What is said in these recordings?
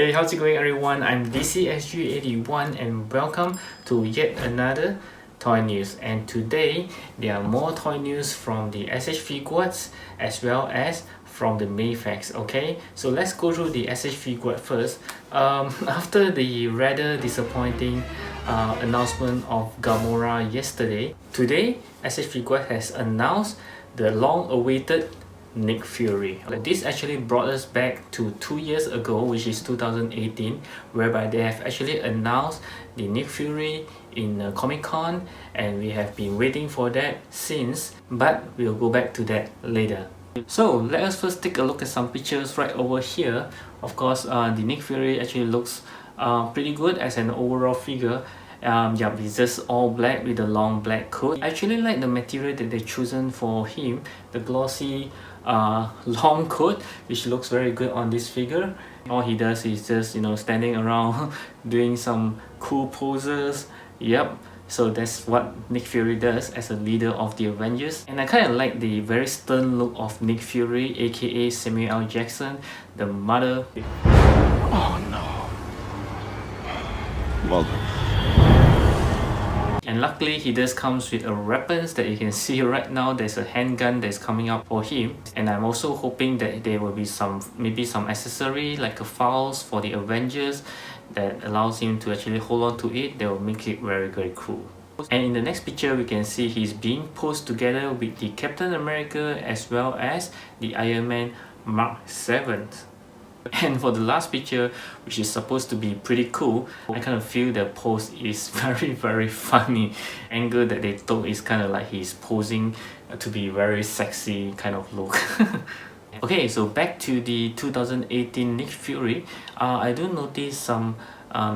Hey, how's it going everyone? I'm DCSG81 and welcome to yet another toy news. And today there are more toy news from the SH Figuarts as well as from the Mafex. Okay, so let's go through the SH Figuart first. After the rather disappointing announcement of Gamora yesterday, today SH Figuart has announced the long-awaited Nick Fury. This actually brought us back to 2 years ago, which is 2018, whereby they have actually announced the Nick Fury in Comic-Con, and we have been waiting for that since, but we'll go back to that later. So let us first take a look at some pictures right over here. Of course, the Nick Fury actually looks pretty good as an overall figure. Yeah, it's just all black with a long black coat. I actually like the material that they've chosen for him, the glossy long coat, which looks very good on this figure. All he does is just, you know, standing around doing some cool poses. Yep, so that's what Nick Fury does as a leader of the Avengers. And I kind of like the very stern look of Nick Fury, aka Samuel L. Jackson, the mother. Oh no. Well done. And luckily he does comes with a weapons that you can see right now. There's a handgun that's coming up for him, and I'm also hoping that there will be maybe some accessory like a files for the Avengers that allows him to actually hold on to it. That will make it very cool. And in the next picture we can see he's being posed together with the Captain America as well as the Iron Man Mark 7. And for the last picture, which is supposed to be pretty cool, I kind of feel the pose is very funny. Angle that they took is kind of like he's posing to be very sexy kind of look. Okay, so back to the 2018 Nick Fury. I do notice some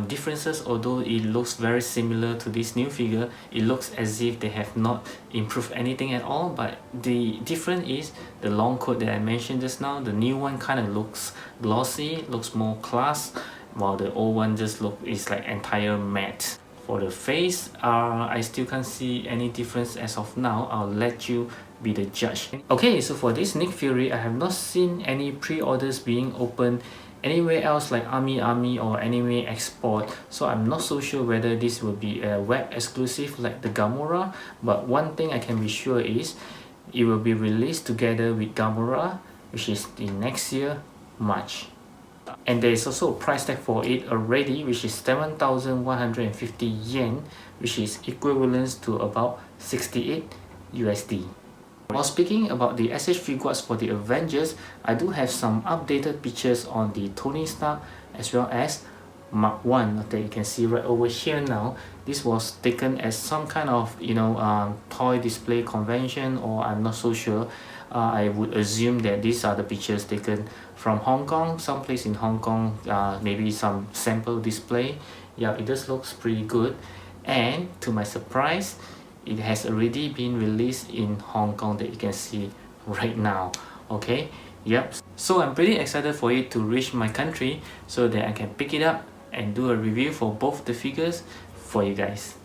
differences. Although it looks very similar to this new figure, it looks as if they have not improved anything at all. But the difference is the long coat that I mentioned just now. The new one kind of looks glossy, looks more class, while the old one just is like entire matte. For the face, I still can't see any difference as of now. I'll let you be the judge. Okay, so for this Nick Fury, I have not seen any pre-orders being opened anywhere else like Army or Anime Export, so I'm not so sure whether this will be a web exclusive like the Gamora. But one thing I can be sure is it will be released together with Gamora, which is the next year March. And there is also a price tag for it already, which is 7,150 yen, which is equivalent to about 68 USD. While speaking about the SH Figuarts for the Avengers, I do have some updated pictures on the Tony Stark as well as Mark 1 that you can see right over here now. This was taken as some kind of, you know, toy display convention, or I'm not so sure. I would assume that these are the pictures taken from Hong Kong, someplace in Hong Kong, maybe some sample display. Yeah, it just looks pretty good. And to my surprise, it has already been released in Hong Kong that you can see right now. Okay, yep. So I'm pretty excited for it to reach my country so that I can pick it up and do a review for both the figures for you guys.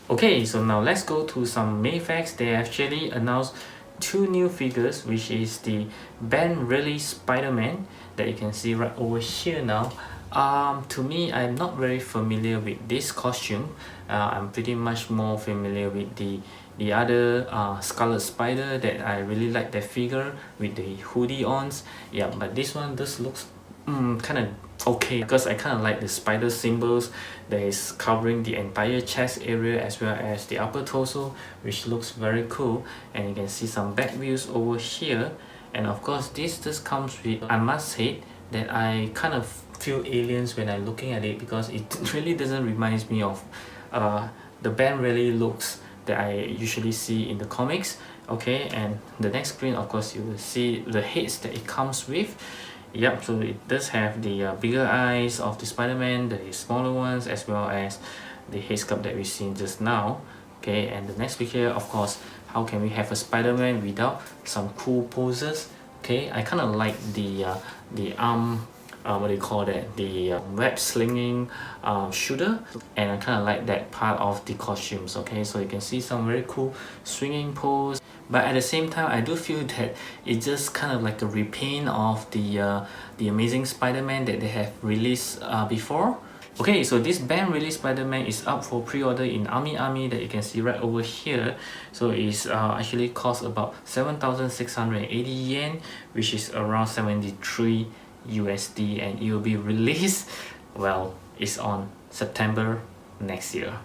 Okay, so now let's go to some Mafex. They actually announced two new figures, which is the Reilly SpiderMan that you can see right over here now. To me, I'm not very familiar with this costume. I'm pretty much more familiar with the other Scarlet Spider that I really like that figure with the hoodie ons. Yeah, but this one just looks kind of okay, because I kind of like the spider symbols that is covering the entire chest area as well as the upper torso, which looks very cool. And you can see some back views over here. And of course, this just comes with, I must say that I kind of feel aliens when I'm looking at it, because it really doesn't remind me of the Reilly looks that I usually see in the comics. Okay, and the next screen, of course, you will see the heads that it comes with. Yep, so it does have the bigger eyes of the Spider-Man, the smaller ones, as well as the head sculpt that we've seen just now. Okay, and the next picture, of course, how can we have a Spider-Man without some cool poses? Okay, I kind of like the arm, what do you call that, the web slinging shooter, and I kind of like that part of the costumes. Okay, so you can see some very cool swinging pose But at the same time, I do feel that it's just kind of like a repaint of the Amazing Spider-Man that they have released before. Okay, so this band released Spider-Man is up for pre-order in Army that you can see right over here. So it's actually cost about 7,680 yen, which is around 73 USD, and it will be released, well, it's on September next year.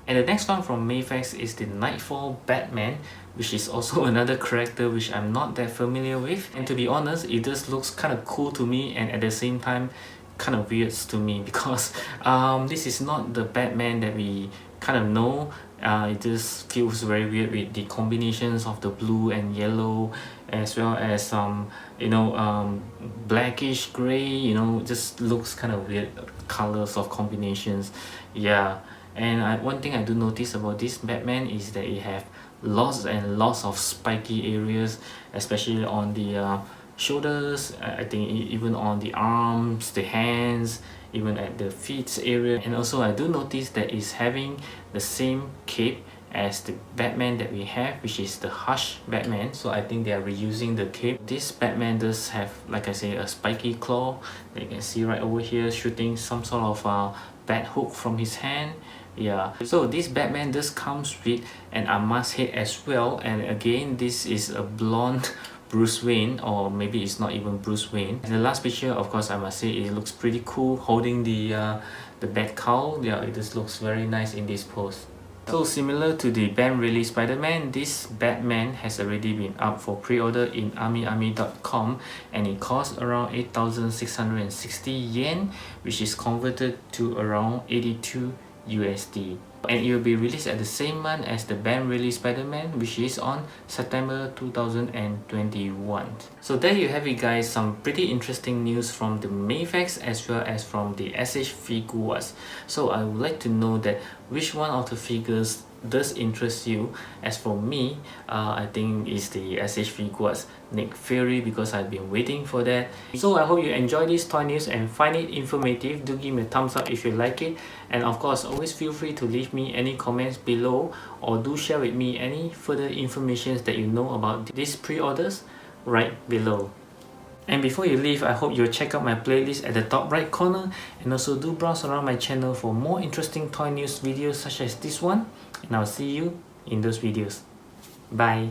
And the next one from Mafex is the Knightfall Batman, which is also another character which I'm not that familiar with. And to be honest, it just looks kind of cool to me, and at the same time kind of weird to me, because this is not the Batman that we kind of know. It just feels very weird with the combinations of the blue and yellow, as well as blackish gray, just looks kind of weird colors of combinations. Yeah. And one thing I do notice about this Batman is that it have lots and lots of spiky areas, especially on the shoulders, I think even on the arms, the hands, even at the feet area. And also I do notice that it's having the same cape as the Batman that we have, which is the Hush Batman. So I think they are reusing the cape. This Batman does have, like I say, a spiky claw that you can see right over here, shooting some sort of bat hook from his hand. Yeah, so this Batman does comes with an armmask head as well, and again this is a blonde Bruce Wayne, or maybe it's not even Bruce Wayne. And the last picture, of course, I must say it looks pretty cool holding the bat cowl. Yeah, it just looks very nice in this pose. So similar to the band release Spider-Man, this Batman has already been up for pre-order in army.com, and it costs around 8,660 yen, which is converted to around 82 USD. And it will be released at the same month as the band release Spider-Man, which is on September 2021. So there you have it, guys, some pretty interesting news from the Mafex as well as from the SH Figuarts. So I would like to know that which one of the figures does interest you. As for me, I think it's the SH Figuarts Nick Fury, because I've been waiting for that. So I hope you enjoy this toy news and find it informative. Do give me a thumbs up if you like it, and of course always feel free to leave me any comments below, or do share with me any further information that you know about these pre-orders right below. And before you leave, I hope you'll check out my playlist at the top right corner, and also do browse around my channel for more interesting toy news videos such as this one, and I'll see you in those videos. Bye.